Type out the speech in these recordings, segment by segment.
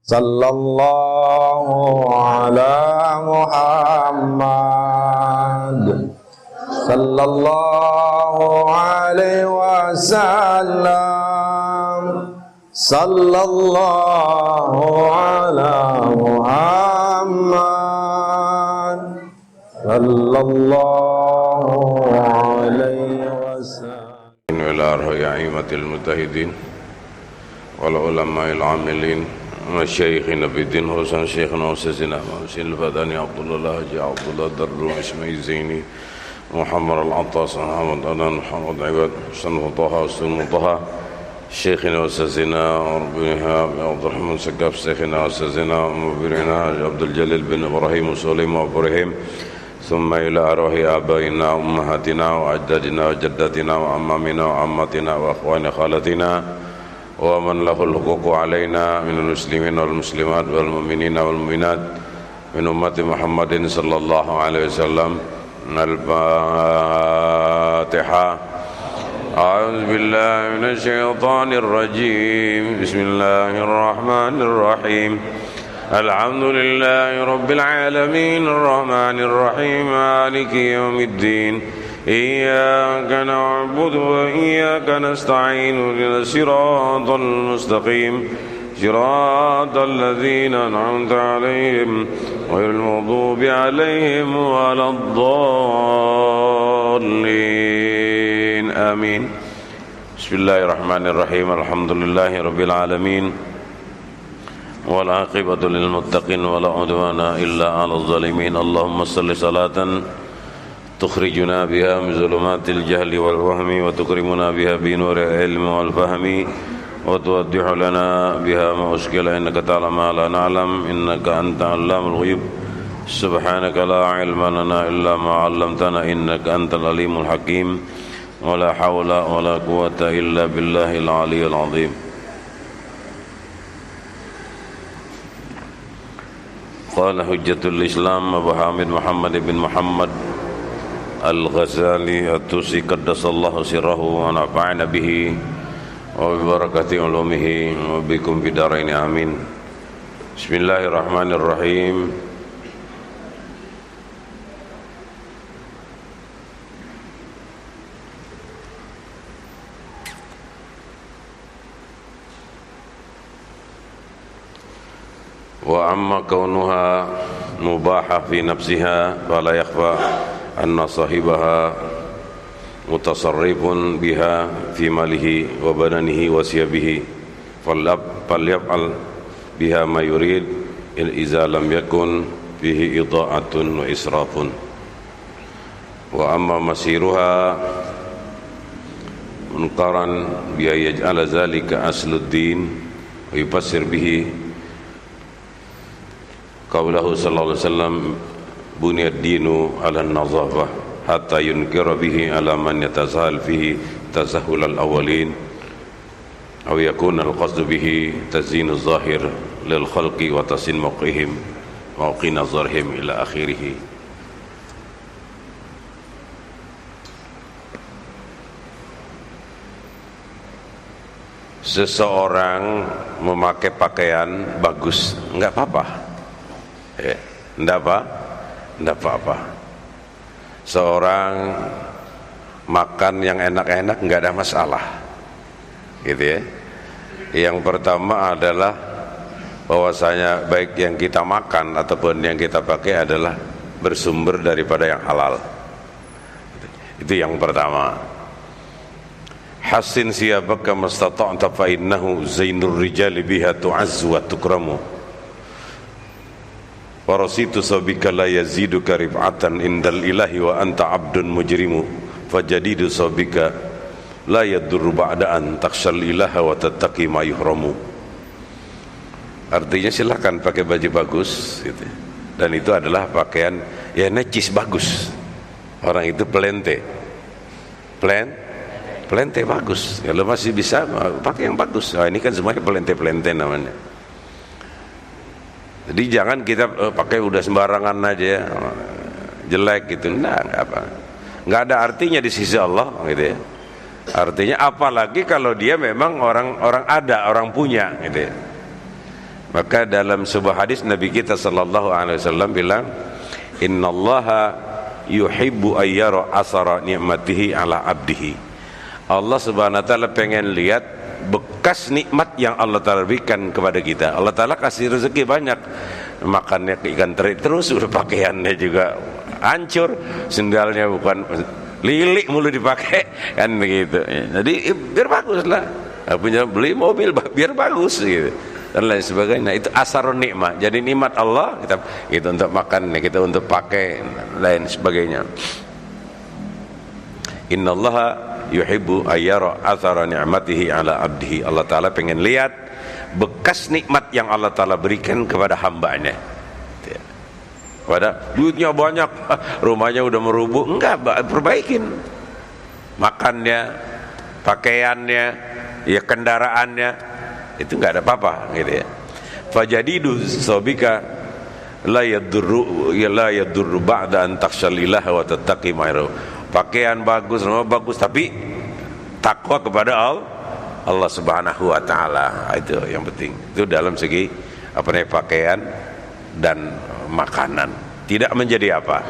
Sallallahu ala Muhammad Sallallahu alaihi wasallam Sallallahu ala Muhammad Sallallahu alaihi wasallam. Ila arha'i aimatil mutahidin wal ulama'il amilin Masyayikhina bidin Husan Syekhna Usazina Ma'usin al-Fadani Abdullah Haji Abdullah Darul Ismail Zaini Muhammad al-Attas Muhammad Adan Muhammad Ibad Ustaz Mutaha Ustaz Mutaha Syekhina Usazina Rabbina Abdurrahman Sagaf Syekhina Usazina Mubirina Abdul Jalil bin Ibrahim Usulim Ibrahim Thumma ila arwahi abaina ummahatina wa ajdadina wa jaddatina wa ammamina wa ammatina wa akhwani khalatina wa man lahul huququ alaina minal muslimin wal muslimat wal mu'minina wal mu'minat min ummati Muhammadin sallallahu alaihi wasallam. Al-Fatiha. A'udzu billahi minasy syaithanir rajim. Bismillahirrahmanirrahim. Alhamdulillahi rabbil alamin arrahmanir rahim maliki yaumiddin. إياك نعبد وإياك نستعين اهدنا الصراط المستقيم صراط الذين أنعمت عليهم غير المغضوب عليهم ولا الضالين آمين. بسم الله الرحمن الرحيم الحمد لله رب العالمين والعاقبة للمتقين ولا عدوان إلا على الظالمين. اللهم صل صلاة تخرجنا بها من ظلمات الجهل والوهم وتكرمنا بها بنور العلم والفهم وتوضح لنا بها ما أشكل إنك تعلم ما لا نعلم إنك أنت علام الغيوب. سبحانك لا علم لنا إلا ما علمتنا إنك أنت العليم الحكيم ولا حول ولا قوة إلا بالله العلي العظيم. قال حجة الإسلام أبو حامد محمد بن محمد Al-Ghazali At-Tusi qaddasallahu sirrahu wa nafa'ana bihi wa bibarakati ulumihi wa bikum bidaraini amin. Bismillahirrahmanirrahim. Wa amma kaunuha mubaha fi nafsiha fala yakhfa anna sahibaha mutasarrifun biha fi malihi wa badanihi wa siyabihi falyaf'al biha ma yurid in iza lam yakun fihi ida'atun wa israfun. Wa amma masiruha munkaran biha yaj'ala zalika asluddin wa yufassir bihi qawlahu sallallahu alaihi wasallam buniyad dinu ala nazafah hatta yunkira bihi ala man yatazahal fihi tazahul al-awwalin aw yakuna al-qasdu bihi tazyin az-zahir lil khalqi wa tasin mawqihim mawqi nazarihim ila akhirih. Seseorang memakai pakaian bagus enggak apa-apa, enggak apa? Tidak apa-apa. Seorang makan yang enak-enak nggak ada masalah, gitu ya. Yang pertama adalah bahwasanya baik yang kita makan ataupun yang kita pakai adalah bersumber daripada yang halal. Itu yang pertama. Hassin siyabaka mastata'ta fa innahu zainur rijali biha tu'azzu wa tukramu. Warasitu sabika la yaziduka rif'atan indal ilahi wa anta abdun mujrimu fajadidu sabika la yadurru ba'daan takshal ilaha wa tattaqi ma yuhramu. Artinya silahkan pakai baju bagus gitu. Dan itu adalah pakaian ya necis bagus. Orang itu pelente bagus. Kalau masih bisa pakai yang bagus. Nah, ini kan semuanya pelente namanya. Jadi jangan kita pakai udah sembarangan aja ya, jelek gitu. Nah, nggak ada artinya di sisi Allah gitu ya. Artinya apalagi kalau dia memang orang punya gitu ya. Maka dalam sebuah hadis Nabi kita sallallahu alaihi wasallam bilang, innallaha yuhibbu ayyara asara ni'matihi ala abdihi. Allah subhanahu wa ta'ala pengen lihat bekas nikmat yang Allah ta'ala berikan kepada kita. Allah ta'ala kasih rezeki banyak, makannya ikan teri terus, udah pakaiannya juga hancur, sendalnya bukan lilik mulu dipakai kan begitu. Jadi biar bagus lah, punya beli mobil biar bagus gitu dan lain sebagainya. Itu asarun nikmat. Jadi nikmat Allah kita untuk makan, kita untuk pakai, lain sebagainya. Innallaha yuhibbu ayyara athara ni'matihi ala abdihi. Allah Ta'ala pengen lihat bekas nikmat yang Allah Ta'ala berikan kepada hambanya. Pada duitnya banyak, rumahnya udah merubuh, enggak, perbaikin makannya, pakaiannya, ya kendaraannya, itu enggak ada apa-apa gitu ya. Fajadidu sabika la yadurru ba'da an takhshalillaha wa tattaqi ma'ru. Pakaian bagus, rumah bagus, tapi takwa kepada Allah Subhanahu wa taala, itu yang penting. Itu dalam segi pakaian dan makanan, tidak menjadi apa.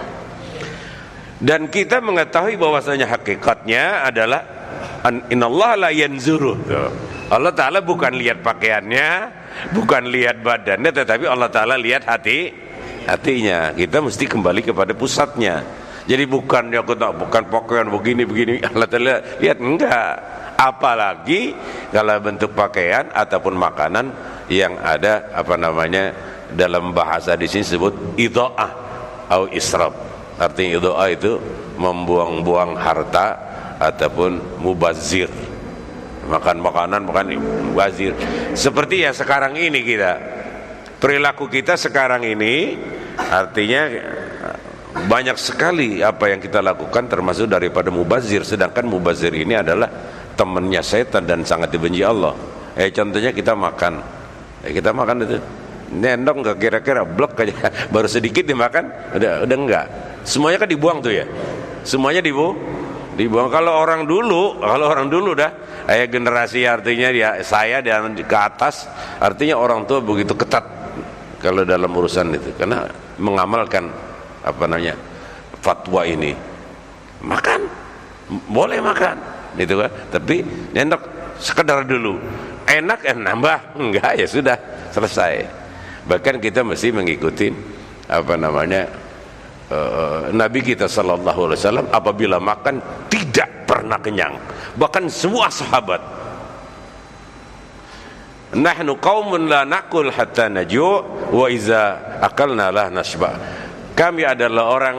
Dan kita mengetahui bahwasanya hakikatnya adalah innallaha la yanzuru. Allah Ta'ala bukan lihat pakaiannya, bukan lihat badannya, tetapi Allah Ta'ala lihat hatinya. Kita mesti kembali kepada pusatnya. Jadi bukan pakaian begini Allah Ta'ala lihat, enggak. Apalagi kalau bentuk pakaian ataupun makanan yang ada dalam bahasa di sini sebut idha'ah atau israf. Artinya idha'ah itu membuang-buang harta ataupun mubazir. Makan makanan, makan mubazir. Seperti ya sekarang ini perilaku kita sekarang ini, artinya banyak sekali apa yang kita lakukan termasuk daripada mubazir. Sedangkan mubazir ini adalah temannya setan dan sangat dibenci Allah. Contohnya kita makan itu nendong nggak, kira-kira blok aja baru sedikit dimakan udah enggak, semuanya kan dibuang tuh ya, semuanya dibuang. Kalau orang dulu dah generasi, artinya saya dan ke atas, artinya orang tua begitu ketat kalau dalam urusan itu, karena mengamalkan fatwa ini, makan boleh makan gitu kan, tapi nendok sekedar dulu, enak nambah enggak, ya sudah selesai. Bahkan kita mesti mengikuti Nabi kita sallallahu alaihi wasallam apabila makan tidak pernah kenyang. Bahkan semua sahabat, nahnu qaumun la naqul hatta naju' wa iza akalna la nashba. Kami adalah orang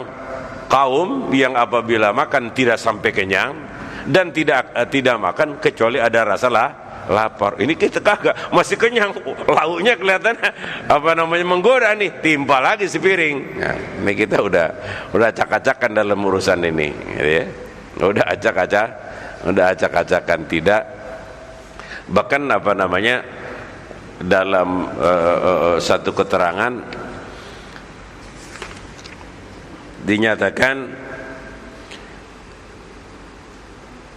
kaum yang apabila makan tidak sampai kenyang dan tidak makan kecuali ada rasa lapar. Ini kita kagak, masih kenyang, lauknya kelihatan menggoda nih, timpa lagi sepiring. Nah, ini kita udah acak-acakan dalam urusan ini, gitu ya. Udah acak-acakan, tidak. Bahkan dalam satu keterangan dinyatakan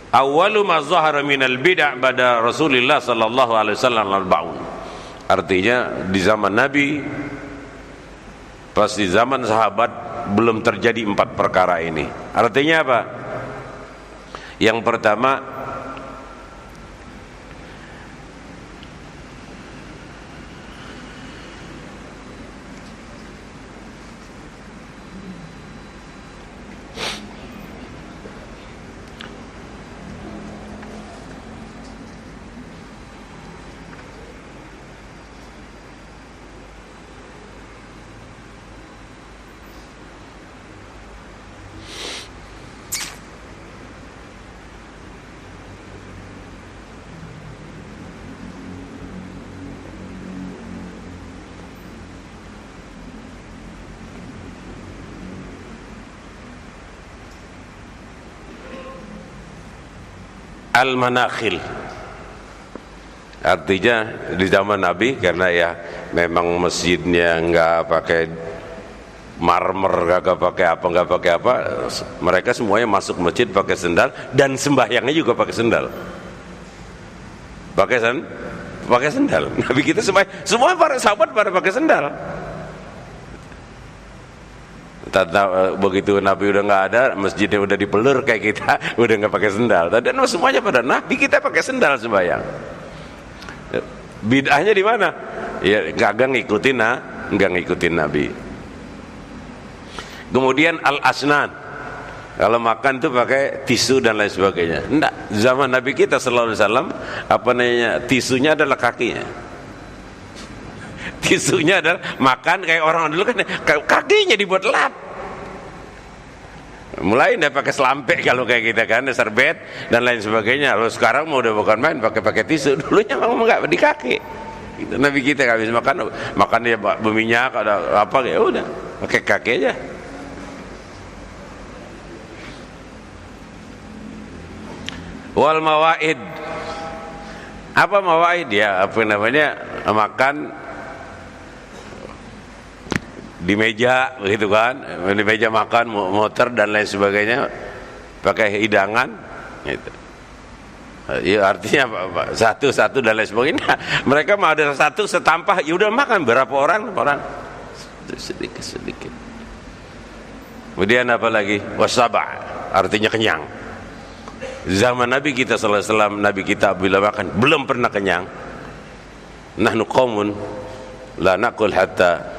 awwalu ma zahara minal bid'ah pada Rasulullah sallallahu alaihi wasallam al-ba'un. Artinya di zaman Nabi, pas di zaman sahabat belum terjadi 4 perkara ini. Artinya apa? Yang pertama, al-manakhil. Artinya di zaman Nabi, karena ya memang masjidnya nggak pakai marmer, nggak pakai apa, mereka semuanya masuk masjid pakai sendal dan sembahyangnya juga pakai sendal. pakai sendal. Nabi kita semua para sahabat pada pakai sendal. Begitu Nabi udah nggak ada, masjidnya udah dipelur kayak kita, udah nggak pakai sendal. Tadi semuanya pada Nabi kita pakai sendal sembahyang. Bid'ahnya di mana? Ya nggak ngikutin Nabi. Kemudian al-asnan, kalau makan tuh pakai tisu dan lain sebagainya. Enggak, zaman Nabi kita sallallahu alaihi wasallam tisunya adalah kakinya. Tisunya adalah makan kayak orang dulu kan kakinya dibuat lap. Mulai udah pakai selampe kalau kayak kita kan, serbet dan lain sebagainya. Lalu sekarang mau udah bukan main pakai tisu. Dulunya memang enggak di kaki. Itu Nabi kita habis makan dia berminyak ada apa kayak udah pakai kaki aja. Wal mawaid. Apa mawaid ya? Apa namanya? Makan di meja begitu kan, di meja makan motor dan lain sebagainya pakai hidangan gitu. Ya artinya apa? Satu dan lain sebagainya. Mereka mau ada satu setampah, ya udah makan berapa orang sedikit. Kemudian apa lagi? Wasaba, artinya kenyang. Zaman Nabi kita sallallahu alaihi wasallam, Nabi kita bila makan belum pernah kenyang. Nahnu qaumun la naqul hatta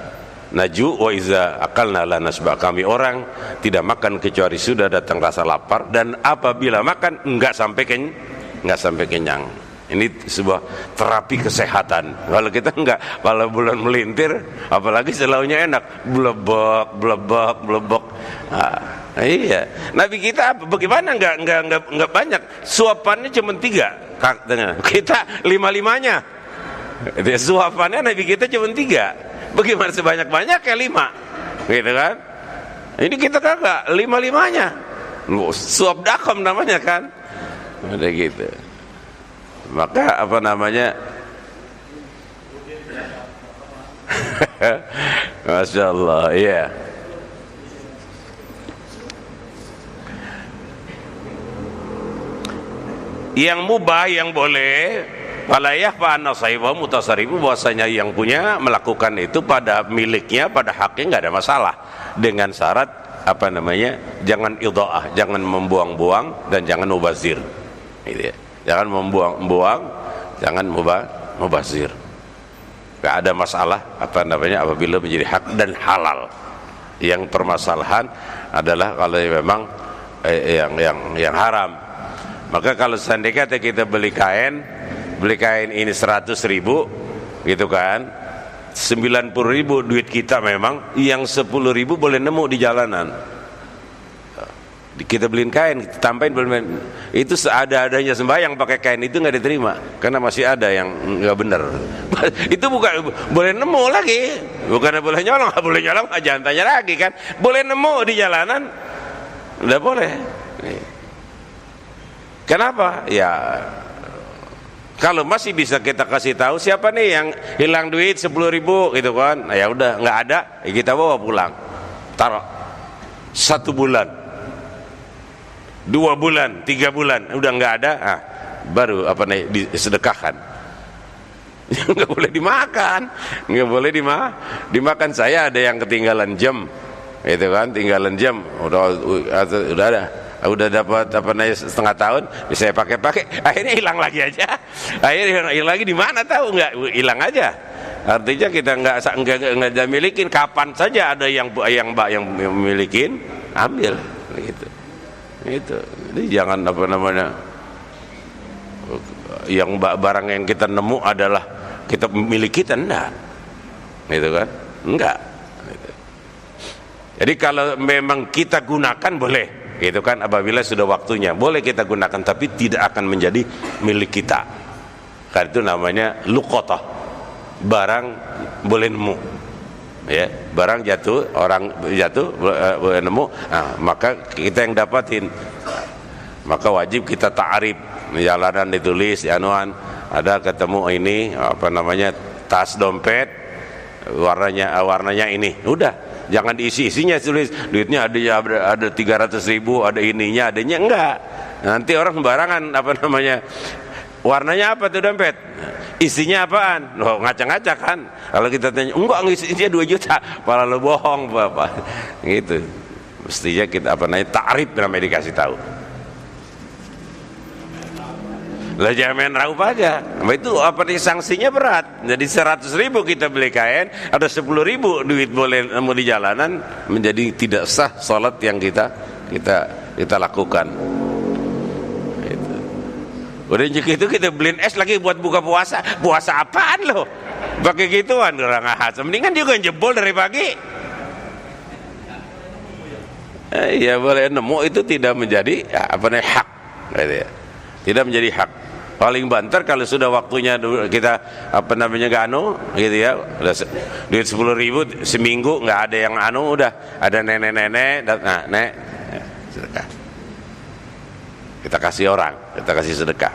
naju wa iza akalna la nasba. Kami orang tidak makan kecuali sudah datang rasa lapar, dan apabila makan enggak sampai kenyang. Ini sebuah terapi kesehatan. Kalau kita enggak, kalau bulan melintir apalagi selalunya enak, blebok. Iya. Nabi kita bagaimana enggak banyak. Suapannya cuma 3. Kita 5-5-nya. Suapannya Nabi kita cuma 3. Bagaimana sebanyak-banyak ya 5 gitu kan. Ini kita kagak 5-5-nya. Suap dakom namanya kan. Udah gitu. Maka apa namanya Masya Allah, iya. Yang mubah, yang boleh walayah fa'anna sahibahu mutasarrifu, bahwasanya yang punya melakukan itu pada miliknya, pada haknya nggak ada masalah, dengan syarat apa namanya, jangan idha'ah, jangan membuang-buang dan jangan mubazir gitu ya. Jangan membuang-buang, jangan mubazir. Nggak ada masalah apa namanya apabila menjadi hak dan halal. Yang permasalahan adalah kalau memang yang haram. Maka kalau seandainya kita beli kain ini 100.000 gitu kan, 90.000 duit kita, memang yang 10.000 boleh nemu di jalanan. Kita beliin kain, kita tampain, itu seada-adanya sembahyang pakai kain itu nggak diterima karena masih ada yang nggak benar. Itu bukan boleh nemu lagi, bukan boleh nyolong, jangan tanya lagi kan, boleh nemu di jalanan, udah boleh. Kenapa? Ya kalau masih bisa kita kasih tahu siapa nih yang hilang duit 10.000 gitu kan, nah, ya udah nggak ada, ya kita bawa pulang, taruh 1 bulan, 2 bulan, 3 bulan, udah nggak ada, baru apa nih disedekahkan. Nggak boleh dimakan, nggak boleh dimakan. Saya ada yang ketinggalan jam, itu kan, tinggalan jam, udah ada. Udah dapat apa namanya setengah tahun, bisa pakai, akhirnya hilang lagi aja. Akhirnya hilang lagi, di mana tahu, nggak hilang aja. Artinya kita nggak milikin, kapan saja ada yang milikin, ambil gitu. Itu. Jadi jangan apa namanya, yang barang yang kita nemu adalah kita miliki, kita enggak, gitu kan? Enggak. Gitu. Jadi kalau memang kita gunakan boleh. Itu kan apabila sudah waktunya boleh kita gunakan, tapi tidak akan menjadi milik kita. Karena itu namanya luqatah, barang boleh nemu ya, barang jatuh, orang jatuh boleh nemu, maka kita yang dapatin, maka wajib kita ta'rif. Jalanan ditulis di anuan, ada ketemu ini apa namanya, tas dompet warnanya ini, udah. Jangan diisi-isinya tulis duitnya ada 300.000, ada adanya enggak. Nanti orang sembarangan apa namanya Warnanya apa tuh dompet? Isinya apaan? Loh, ngacak-ngacak kan. Kalau kita tanya, enggak, isinya 2 juta. Malah lo bohong Bapak. Gitu. Mestinya kita ta'rif namanya dikasih tahu. Lah jangan main raup aja. Itu sanksinya berat. Jadi 100.000 kita beli kain, ada 10.000 duit boleh mau di jalanan, menjadi tidak sah salat yang kita lakukan. Itu. Udah gitu kita beliin es lagi buat buka puasa. Puasa apaan lo? Pakai gituan orang ahad. Mendingan juga jebol dari pagi. Ya boleh nemu itu tidak menjadi hak. Gitu ya. Tidak menjadi hak. Paling banter kalau sudah waktunya kita gitu ya, udah duit 10.000 seminggu nggak ada yang udah ada nenek-nenek, nek sedekah, kita kasih orang, kita kasih sedekah.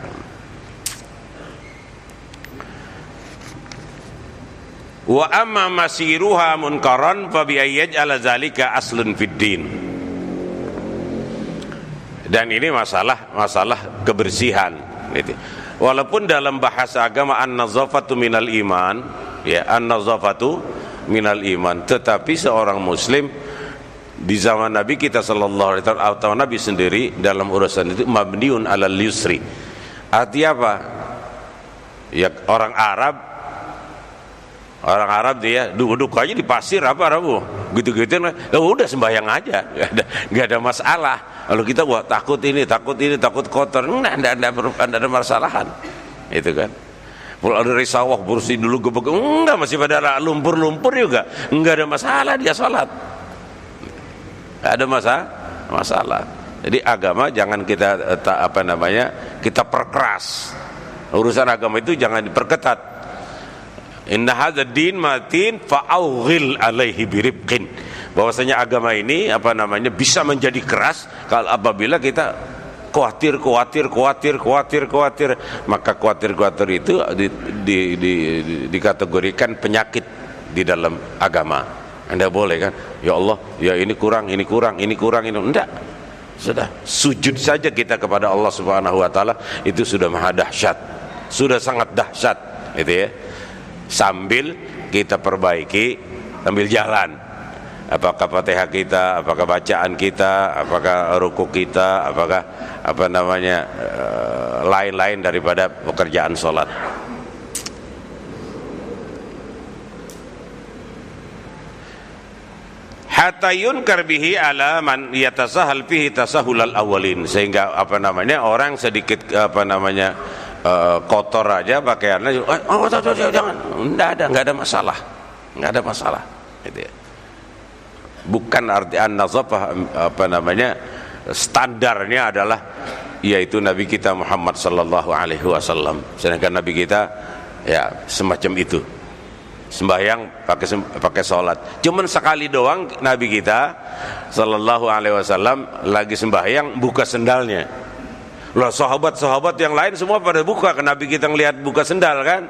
Wa amma masiruha munkaran fa bi ayyaj'ala zalika aslun fid din. Dan ini masalah kebersihan. Walaupun dalam bahasa agama an-nazafatu minal iman, ya, an-nazafatu minal iman, tetapi seorang muslim di zaman Nabi kita sallallahu alaihi wasallam atau Nabi sendiri dalam urusan itu mabniun alal yusri. Artinya apa? Ya orang Arab dia duduk aja di pasir gitu udah sembahyang aja, nggak ada masalah. Kalau kita takut kotor, enggak ada masalahan, itu kan. Kalau ada risawah bersih dulu enggak, masih pada lumpur juga, enggak ada masalah dia sholat, enggak ada masalah. Jadi agama jangan kita kita perkeras. Urusan agama itu jangan diperketat. Inna hadzal din matin fa'awghil alaihi birifqin. Bahwasanya agama ini bisa menjadi keras kalau apabila kita khawatir, maka khawatir itu dikategorikan penyakit di dalam agama. Anda boleh kan? Ya Allah, ya ini kurang, enggak. Sudah, sujud saja kita kepada Allah Subhanahu wa taala itu sudah maha dahsyat. Sudah sangat dahsyat, gitu ya. Sambil kita perbaiki sambil jalan. Apakah Fatihah kita, apakah bacaan kita, apakah ruku kita, apakah lain-lain daripada pekerjaan sholat. Hatta yunkar bihi ala man yatasahal fihi tasahulal awalin, sehingga orang sedikit kotor aja pakaiannya, jangan, enggak ada masalah, gitu ya. Bukan arti an-nazafah standarnya adalah yaitu Nabi kita Muhammad sallallahu alaihi wasallam. Sedangkan Nabi kita ya semacam itu. Sembahyang pakai salat. Cuman sekali doang Nabi kita sallallahu alaihi wasallam lagi sembahyang buka sendalnya. Loh, sahabat-sahabat yang lain semua pada buka, Nabi kita ngelihat buka sendal kan?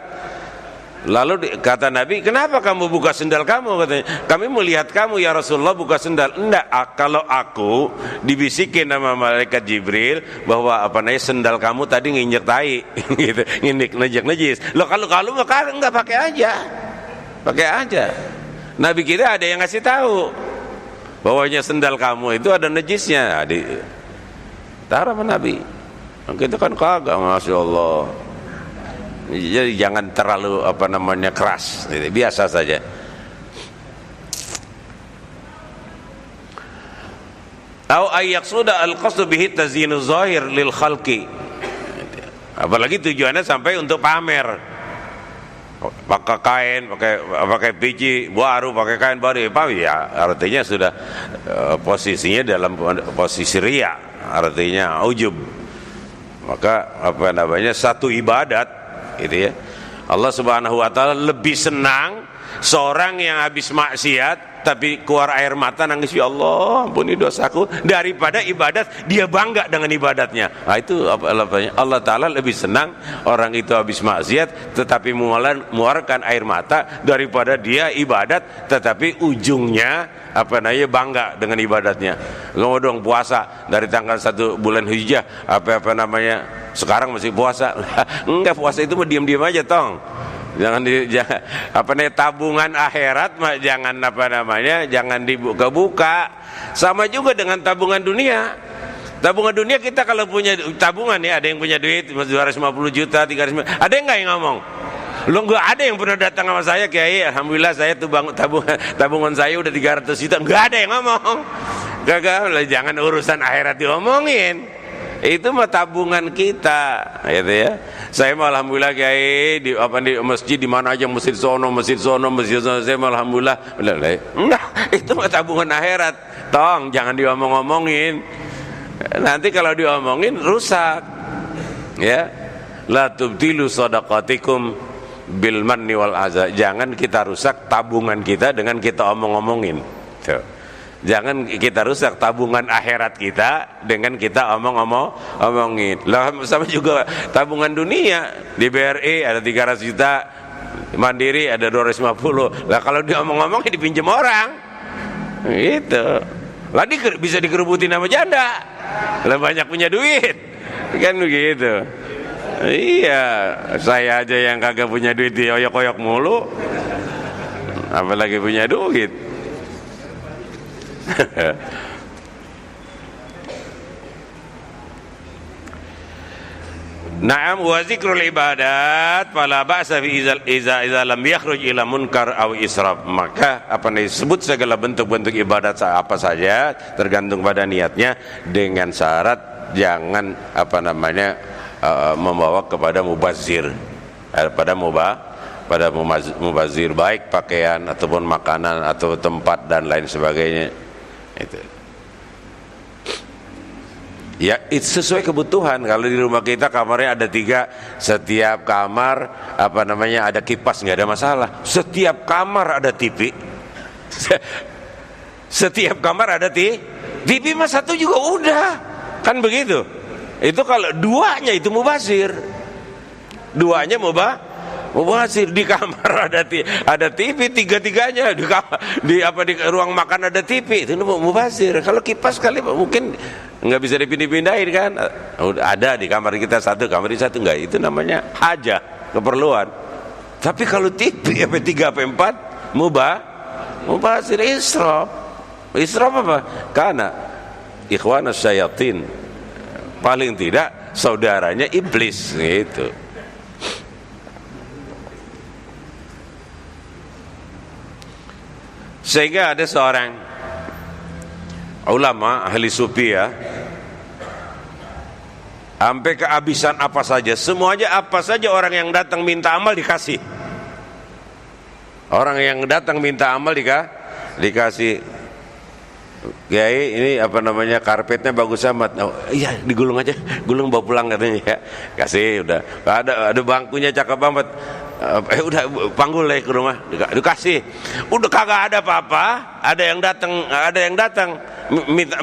Lalu kata Nabi, kenapa kamu buka sendal kamu? Katanya, kami melihat kamu ya Rasulullah buka sendal. Enggak, kalau aku dibisikin sama malaikat Jibril bahwa sendal kamu tadi nginjek tai, gitu, nginjek najis. Loh kalau enggak pakai aja. Nabi kita ada yang ngasih tahu bahwanya sendal kamu itu ada najisnya. Taruh sama Nabi. Kita kan kagak, masya Allah. Jadi jangan terlalu keras, biasa saja. Au ayyaqsuda al-qasdu bihi tazyinu zahir lil khalqi. Apalagi tujuannya sampai untuk pamer. Pakai kain, pakai biji baru, pakai kain baru, ya artinya sudah posisinya dalam posisi riya, artinya ujub. Maka satu ibadat, gitu ya. Allah Subhanahu wa taala lebih senang seorang yang habis maksiat tapi keluar air mata nangis, ya Allah ampuni dosaku, daripada ibadat dia bangga dengan ibadatnya. Nah, itu Allah Ta'ala lebih senang orang itu habis maksiat tetapi mengeluarkan air mata daripada dia ibadat tetapi ujungnya bangga dengan ibadatnya. Ngomong puasa dari tanggal 1 bulan Hijjah sekarang masih puasa. Enggak, puasa itu mah diam-diam aja tong. Jangan tabungan akhirat mah jangan jangan dibuka-buka. Sama juga dengan tabungan dunia. Tabungan dunia kita kalau punya tabungan ya, ada yang punya duit 250 juta, 300 juta. Ada yang enggak yang ngomong? Lo enggak ada yang pernah datang sama saya, Kiai, alhamdulillah saya tuh tabungan saya udah 300 juta. Enggak ada yang ngomong. Gagal, jangan urusan akhirat diomongin. Itu mah tabungan kita, gitu ya. Saya mah alhamdulillah Kiai di masjid di mana aja, masjid sono, saya mah alhamdulillah. Enggak, itu mah tabungan akhirat. Tong, jangan diomong-omongin. Nanti kalau diomongin rusak. Ya. La tubtilu shadaqatikum bil manni wal adza. Jangan kita rusak tabungan kita dengan kita omong-omongin. Tuh. Jangan kita rusak tabungan akhirat kita dengan kita omongin. Lah sama juga tabungan dunia di BRI ada 300 juta, Mandiri ada 250. Lah kalau dia omong-omongin dipinjam orang. Gitu. Lah bisa dikerubutin sama janda. Lah banyak punya duit. Kan begitu. Iya, saya aja yang kagak punya duit dioyok-oyok mulu. Apalagi punya duit. Na'am wa zikrul ibadat fala ba'sa fi iza lam yakhruj ila munkar aw israf. Maka disebut segala bentuk-bentuk ibadat apa saja tergantung pada niatnya dengan syarat jangan membawa kepada mubazir, pada mubazir baik pakaian ataupun makanan atau tempat dan lain sebagainya. Itu ya, itu sesuai kebutuhan. Kalau di rumah kita kamarnya ada 3, setiap kamar ada kipas, nggak ada masalah. Setiap kamar ada TV. Setiap kamar ada TV mas 1 juga udah, kan begitu. Itu kalau duanya itu mubazir, duanya mubazir. Di kamar ada TV, 3-tiganya di ruang makan ada TV, itu mubazir. Kalau kipas kali mungkin nggak bisa dipindah-pindahin kan, ada di kamar kita 1, kamar di 1 enggak, itu namanya hajat, keperluan. Tapi kalau TV 3 apa 4 mubazir, israf apa? Karena ikhwanas syayatin, paling tidak saudaranya iblis gitu. Sehingga ada seorang ulama ahli sufi ya, sampai kehabisan apa saja, semuanya apa saja orang yang datang minta amal dikasih. Orang yang datang minta amal dikasih. Kiai ini karpetnya bagus amat. Oh, iya digulung aja, gulung bawa pulang katanya ya. Kasih udah. Ada bangkunya cakep banget. Udah panggul ke rumah, dikasih. Udah kagak ada apa-apa, ada yang datang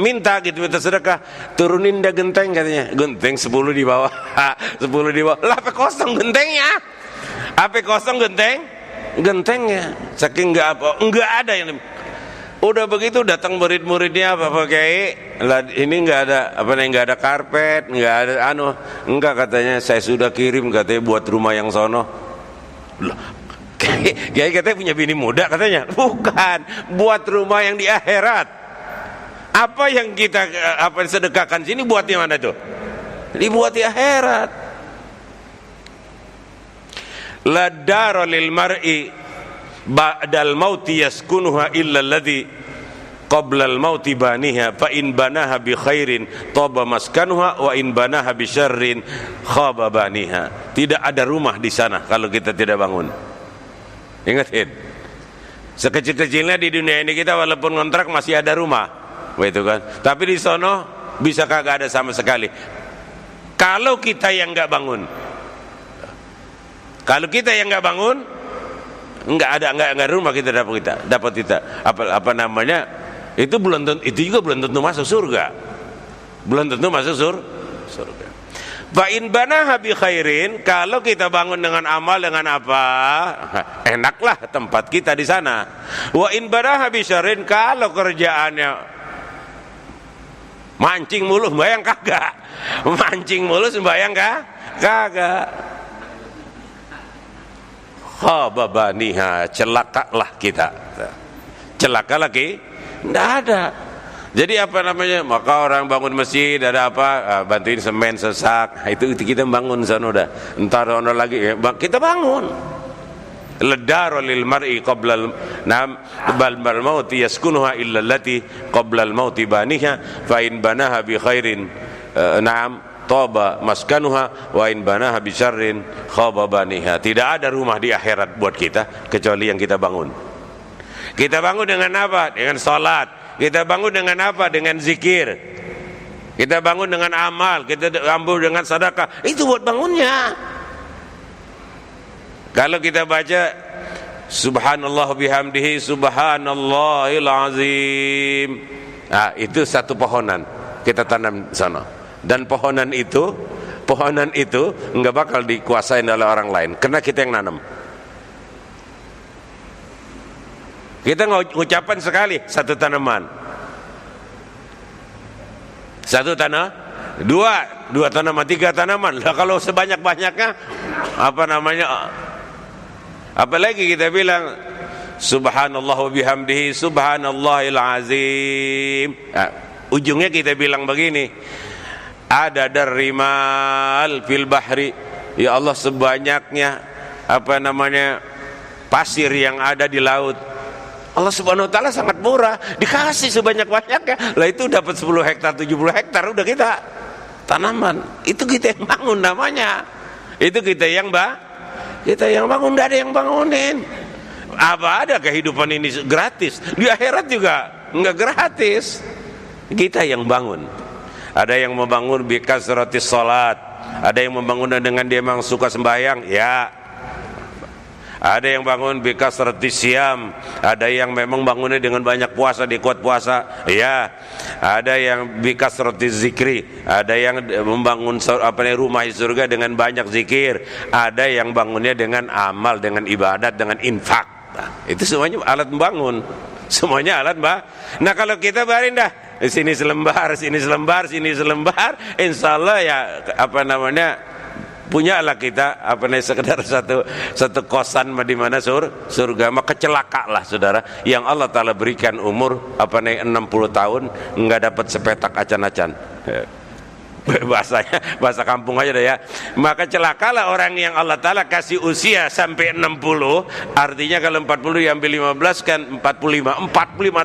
minta sedekah, turunin dah genteng katanya. Genteng 10 di bawah. 10 di bawah. Lah apa kosong gentengnya? Apa kosong gentengnya? Saking enggak ada yang. Udah begitu datang murid-muridnya apa Kiai? Lah ini enggak ada karpet, enggak ada enggak katanya, saya sudah kirim katanya buat rumah yang sono. Kiai katanya punya bini muda katanya. Bukan, buat rumah yang di akhirat. Apa yang kita sedekahkan sini buat di mana tuh? Dibuat di akhirat. La dara lil mar'i ba'dal mauti yaskunuha illa alladhi qabla al mauti baniha fa in banaha bi khairin taba maskanuha wa in banaha bi syarrin khaba baniha. Tidak ada rumah di sana kalau kita tidak bangun. Ingatin, sekecil-kecilnya di dunia ini kita walaupun ngontrak masih ada rumah, begitu kan? Tapi di sono bisa kagak ada sama sekali. Kalau kita yang nggak bangun, enggak rumah kita dapat kita apa namanya, itu belum tentu, itu juga belum tentu masuk surga. Belum tentu masuk surga. Fa in banaha bi khairin, kalau kita bangun dengan amal, dengan apa? Enaklah tempat kita di sana. Wa in banaha bi syarrin, kalau kerjaannya mancing mulu sembahyang kagak. Mancing mulu sembahyang kagak. Khababaniha, celakalah kita. Celaka lagi? Enggak ada. Jadi apa namanya, maka orang bangun masjid ada apa, bantuin semen sesak, itu kita bangun sana udah, entar ono lagi kita bangun. Ledar lil mar'i qabla bal maut yaskunuha illa allati qabla al maut baniha fa in banaha bi khairin taba maskanuha wa in banaha bi syarrin khaba baniha. Tidak ada rumah di akhirat buat kita kecuali yang kita bangun. Kita bangun dengan apa? Dengan salat. Kita bangun dengan apa? Dengan zikir. Kita bangun dengan amal. Kita bangun dengan sedekah. Itu buat bangunnya. Kalau kita baca subhanallah bihamdihi subhanallahil azim, nah, itu satu pohonan kita tanam sana. Dan pohonan itu enggak bakal dikuasain oleh orang lain karena kita yang nanam. Kita ngucapkan sekali satu tanaman, satu tanah, dua tanaman, tiga tanaman. Lah kalau sebanyak-banyaknya apa namanya? Apalagi kita bilang subhanallah wa bihamdihi subhanallahil azim. Nah, ujungnya kita bilang begini, ada darrimal fil bahri, ya Allah sebanyaknya apa namanya pasir yang ada di laut. Allah subhanahu wa ta'ala sangat murah, dikasih sebanyak-banyaknya. Lah itu dapat 10 hektar, 70 hektar, udah kita tanaman. Itu kita yang bangun namanya. Itu kita yang bangun, enggak ada yang bangunin. Apa ada kehidupan ini gratis? Di akhirat juga enggak gratis. Kita yang bangun. Ada yang membangun bi kasratis salat, ada yang membangun dengan dia memang suka sembahyang, ya. Ada yang bangun bi kasratis siam, ada yang memang bangunnya dengan banyak puasa, di kuat puasa, ya. Ada yang bi kasratis zikri, ada yang membangun rumah surga dengan banyak zikir, ada yang bangunnya dengan amal, dengan ibadat, dengan infak. Nah, itu semuanya alat membangun. Semuanya alat, Mbak. Nah, kalau kita barin dah sini selembar, sini selembar, sini selembar, insyaallah ya apa namanya punyalah kita apa nih sekedar satu kosan di mana surga. Maka celakalah saudara yang Allah Ta'ala berikan umur apa nih 60 tahun enggak dapat sepetak acan-acan. Bahasanya bahasa kampung aja deh ya. Maka celakalah orang yang Allah Ta'ala kasih usia sampai 60. Artinya kalau 40 diambil 15 kan 45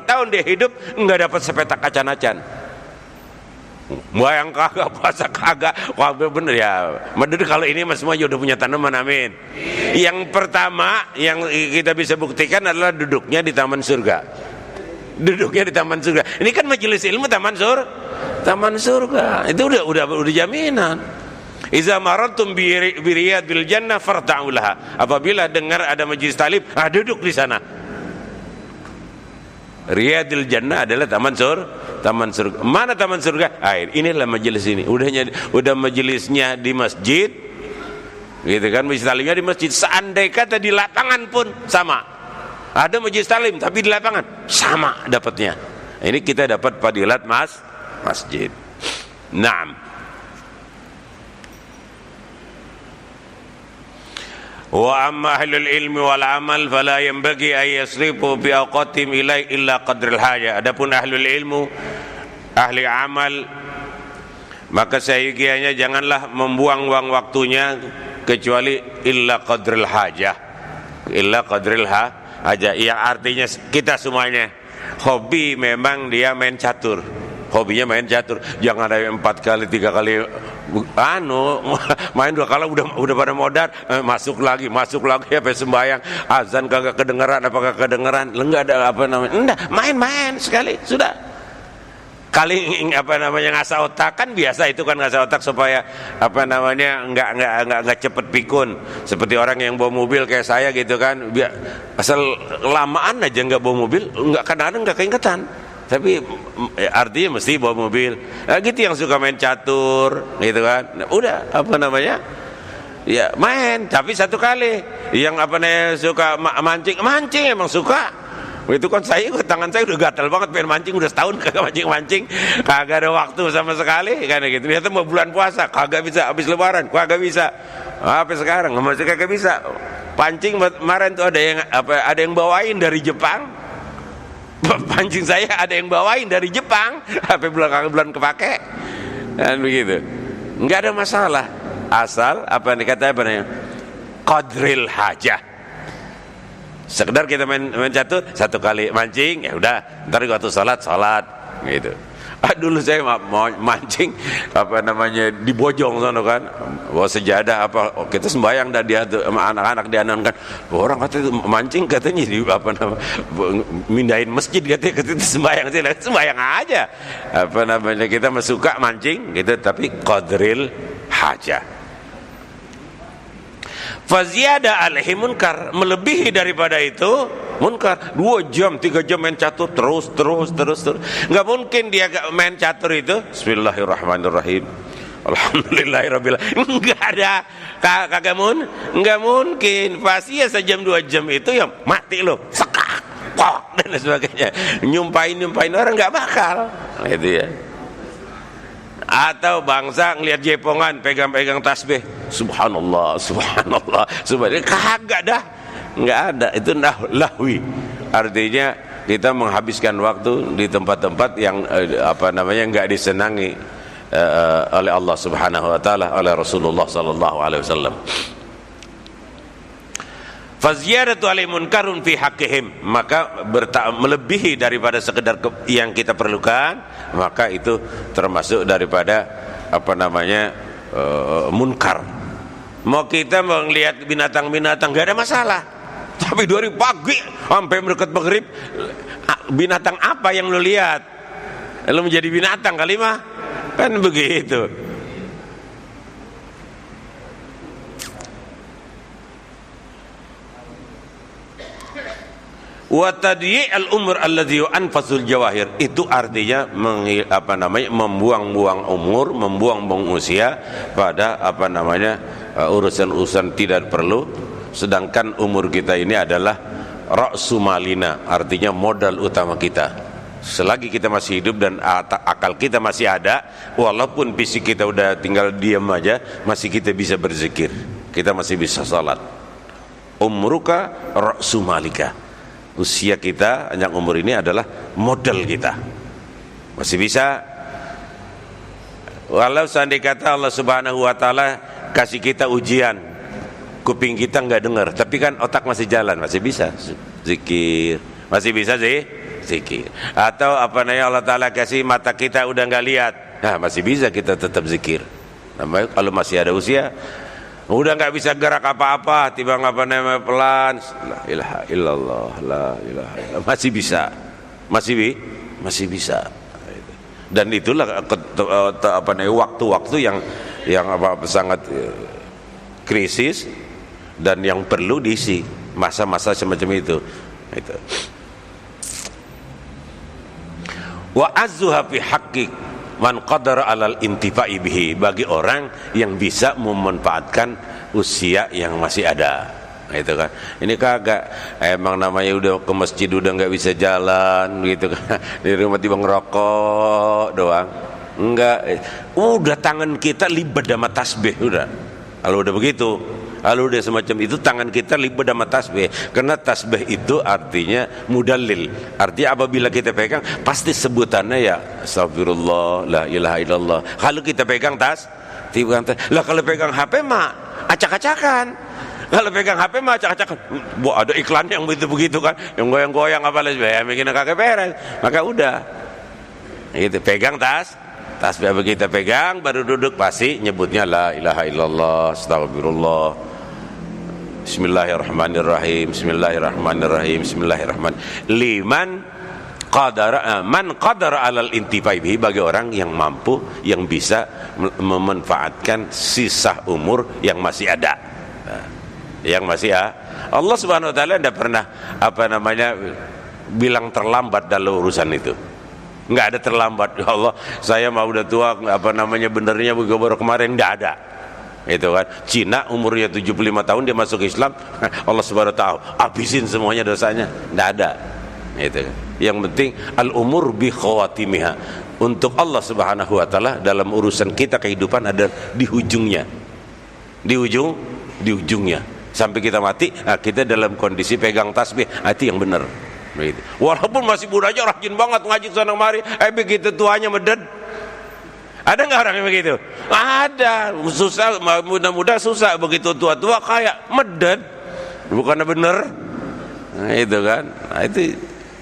tahun dia hidup enggak dapat sepetak acan-acan. Bayang kagak, puasa kagak. Wah bener ya. Bener kalau ini mas semua udah punya tanaman, amin. Yang pertama yang kita bisa buktikan adalah duduknya di taman surga. Duduknya di taman surga. Ini kan majelis ilmu taman surga. Itu udah jaminan. Iza maradtum bi riyadil jannah farta'u laha. Apabila dengar ada majelis talib, duduk di sana. Riyadil jannah adalah taman surga. Mana taman surga? Inilah majelis ini. Udah majelisnya di masjid, gitu kan? Majelis talimnya di masjid. Seandai kata di lapangan pun sama. Ada majelis talim tapi di lapangan sama dapatnya. Ini kita dapat fadilat masjid. Naam. Wa amma ahlul ilmi wal amal fala yanbaghi ay yasrifu bi awqatim ilai illa qadril haja. Adapun ahlul ilmu, ahli amal, maka seyogianya janganlah membuang-buang waktunya kecuali illa qadril haja. Illa qadril haja yang artinya kita semuanya hobi memang dia main catur. Hobinya main catur, jangan ada 4 kali 3 kali main 2 kali udah pada modal, masuk lagi sampai sembahyang, azan kagak kedengeran, apakah kedengeran? Enggak ada apa namanya. Enggak, main sekali sudah. Kali ngasah otak kan biasa itu kan, ngasah otak supaya nggak cepet pikun. Seperti orang yang bawa mobil kayak saya gitu kan, asal lamaan aja nggak bawa mobil, kadang-kadang nggak keingetan. Tapi artinya mesti bawa mobil. Gitu yang suka main catur gitu kan, udah ya main, tapi satu kali. Yang suka mancing emang suka. Itu kan tangan saya udah gatal banget pengen mancing, udah setahun kagak mancing, kagak ada waktu sama sekali kan gitu. Ternyata mau bulan puasa kagak bisa, habis lebaran kagak bisa. Sampai sekarang masih kagak bisa. Pancing kemarin tuh ada yang bawain dari Jepang. Pancing saya ada yang bawain dari Jepang, sampai bulan kepake. Dan begitu. Enggak ada masalah. Asal qadril hajah. Sekedar kita main catur, satu kali mancing, ya udah, ntar waktu salat gitu. Dulu saya mau mancing di Bojong sana kan, bawa sejadah kita sembahyang dan dia sama anak-anak dianonkan. Orang kata mancing katanya mindahin masjid katanya sembahyang aja. Kita suka mancing gitu, tapi qadril hajah. Faziyada alaihi munkar, melebihi daripada itu munkar. 2 jam 3 jam main catur terus. Nggak mungkin dia main catur itu Bismillahirrahmanirrahim, Alhamdulillahirabbil alamin. Nggak mungkin. Pasti ya sejam 2 jam itu ya mati loh, sekak, kok dan sebagainya. Nyumpain orang nggak bakal. Itu ya. Atau bangsa ngelihat jepongan pegang-pegang tasbih, subhanallah, kagak dah, nggak ada. Itu lahwi. Artinya kita menghabiskan waktu di tempat-tempat yang nggak disenangi oleh Allah Subhanahu wa taala, oleh Rasulullah sallallahu alaihi wasallam. Faziyadatu alaihi munkarun fi haqqihim, maka melebihi daripada sekedar yang kita perlukan, maka itu termasuk daripada munkar. Mau kita melihat binatang-binatang gak ada masalah, tapi dari pagi sampai mendekati maghrib, binatang apa yang lu lihat? Lu menjadi binatang kali mah, kan begitu. Wa tadyi' al-umur alladhi anfasul jawahir, itu artinya membuang-buang umur, membuang-buang usia pada urusan-urusan tidak perlu. Sedangkan umur kita ini adalah ra'su malina, artinya modal utama kita. Selagi kita masih hidup dan akal kita masih ada, walaupun fisik kita udah tinggal diam aja, masih kita bisa berzikir, kita masih bisa salat. Umruka ra'su malika, usia kita, panjang umur ini adalah modal kita. Masih bisa. Walau seandainya kata Allah Subhanahu wa taala kasih kita ujian, kuping kita nggak dengar, tapi kan otak masih jalan, masih bisa zikir, masih bisa zikir. Atau Allah taala kasih mata kita udah nggak lihat, nah masih bisa kita tetap zikir. Namanya kalau masih ada usia. Udah nggak bisa gerak apa-apa, tiba pelan, la ilaha illallah, la ilaha illallah, masih bisa. Dan itulah waktu-waktu yang sangat krisis dan yang perlu diisi, masa-masa semacam itu. Wa azzuha fi haqqi man qadara alal intifa'i bihi, bagi orang yang bisa memanfaatkan usia yang masih ada. Itu kan, ini kagak emang namanya udah ke masjid udah nggak bisa jalan gitu kan, di rumah tiba ngerokok doang, enggak, udah tangan kita libat sama tasbih, udah. Kalau udah begitu, kalau udah semacam itu, tangan kita libat sama tasbih, karena tasbih itu artinya mudallil, artinya apabila kita pegang pasti sebutannya ya astagfirullah, la ilaha illallah. Kalau kita pegang tiba lah, kalau pegang HP mah acak-acakan. Kalau pegang HP mah acak-acakan, ada iklan yang begitu kan, yang goyang-goyang apa lagi, bikin kagak beres. Maka udah gitu, pegang tasbih begitu pegang, baru duduk pasti nyebutnya la ilaha illallah, astagfirullah, bismillahirrahmanirrahim, bismillahirrahmanirrahim, bismillahirrahmanirrahim. Liman Man qadara alal intifai bihi, bagi orang yang mampu, yang bisa memanfaatkan sisa umur yang masih ada. Yang masih Allah Subhanahu wa taala tidak pernah bilang terlambat dalam urusan itu. Enggak ada terlambat. Ya Allah, saya mau udah tua, benernya baru kemarin, enggak ada. Itu kan. Cina umurnya 75 tahun dia masuk Islam, Allah Subhanahu wa taala habisin semuanya dosanya. Enggak ada. Itu kan. Yang penting al-umur bi khawatimiha. Untuk Allah Subhanahu wa taala dalam urusan kita kehidupan ada di ujungnya. Di ujungnya. Sampai kita mati, kita dalam kondisi pegang tasbih, itu yang benar. Begitu. Walaupun masih muda aja rajin banget ngaji sana kemari, begitu tuanya meded. Ada nggak orang yang begitu? Ada. Susah, muda-muda susah, begitu tua-tua kayak meded. Bukannya bener? Nah, itu kan. Nah, itu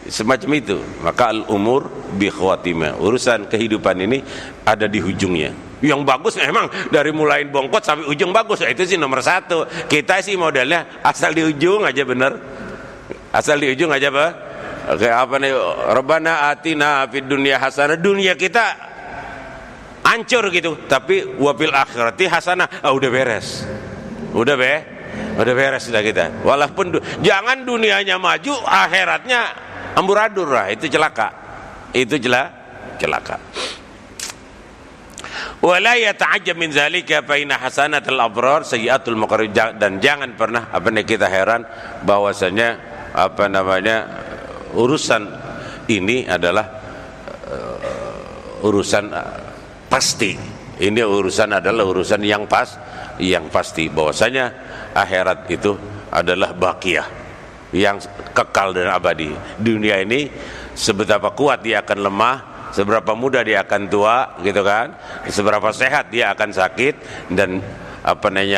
semacam itu. Maka al-umur bi khawatimah. Urusan kehidupan ini ada di ujungnya. Yang bagus memang dari mulai bongkot sampai ujung bagus. Itu sih nomor satu. Kita sih modelnya asal di ujung aja bener. Asal di ujung aja kayak apa nih, Rabbana atina fid dunya hasanah, dunia kita hancur gitu, tapi wabil akhirati hasanah, udah beres. Udah beres sudah kita. Walaupun jangan dunianya maju, akhiratnya amburadul lah, itu celaka. Itu celaka. Wala yata'ajjab min zalika fa inna hasanatul abrar sayyi'atul muqarrib, dan jangan pernah kita heran bahwasanya urusan ini adalah urusan pasti. Ini adalah urusan yang pasti bahwasanya akhirat itu adalah baqiyah, yang kekal dan abadi. Dunia ini seberapa kuat dia akan lemah, seberapa mudah dia akan tua, gitu kan? Seberapa sehat dia akan sakit, dan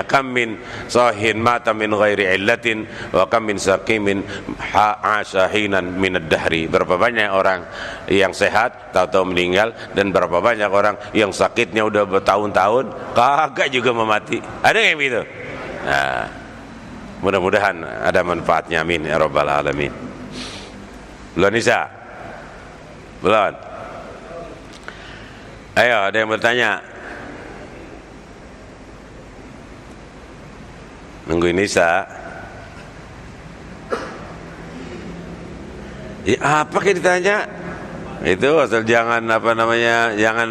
kam min sahin mata min ghairi illatin wa kam min saqimin ha'ashahinan min ad-dahri. Berapa banyak orang yang sehat tahu-tahu meninggal, dan berapa banyak orang yang sakitnya udah bertahun-tahun kagak juga memati. Ada yang begitu? Nah, mudah-mudahan ada manfaatnya, amin ya rabbal alamin. Belum Nisa? Belum? Ayo, ada yang bertanya? Nungguin Nisa. Ya, apa kayak ditanya? Itu asal jangan jangan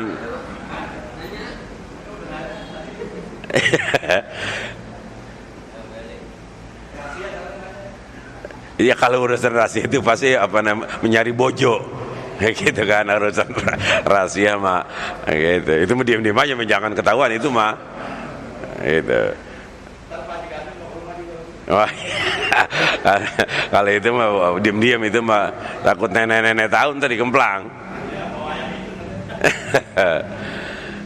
ya kalau urusan rahasia itu pasti mencari bojo. Gitu kan, urusan rahasia mah gitu. Itu mah diam-diam aja, jangan ketahuan itu mah. Gitu. Wah, kalau itu mah diam-diam, itu mah takut nenek-nenek tahu ntar dikemplang.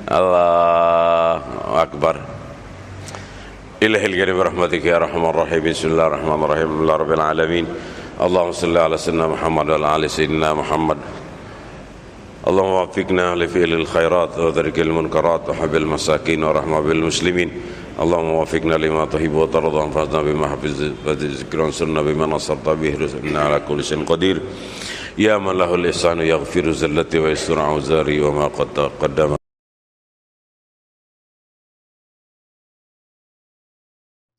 Allahu Akbar. Ilahil karim rahmatika ya rahman rahim. Bismillahirrahmanirrahim. Alhamdulillah rabbil alamin. Allahumma salli ala sayyidina Muhammad wa ala ali sayyidina Muhammad. Allahumma waffiqna li fi'lil khairat wa tarkil munkarat wa habil masakin wa rahma bil muslimin. Allahumma waffiqna lima tuhibbu wa tarda, anfa'na bima hafizta zikran sunna bima nasarta bihi rusulna ala kulli shay'in qadir. Ya man lahul ihsanu yaghfiru zallati wa yastur auzari wa ma qad taqaddama.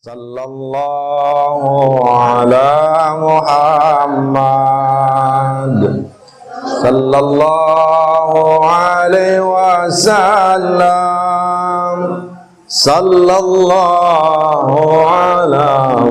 Sallallahu ala Muhammad sallallahu alaihi wasallam. Sallallahu ala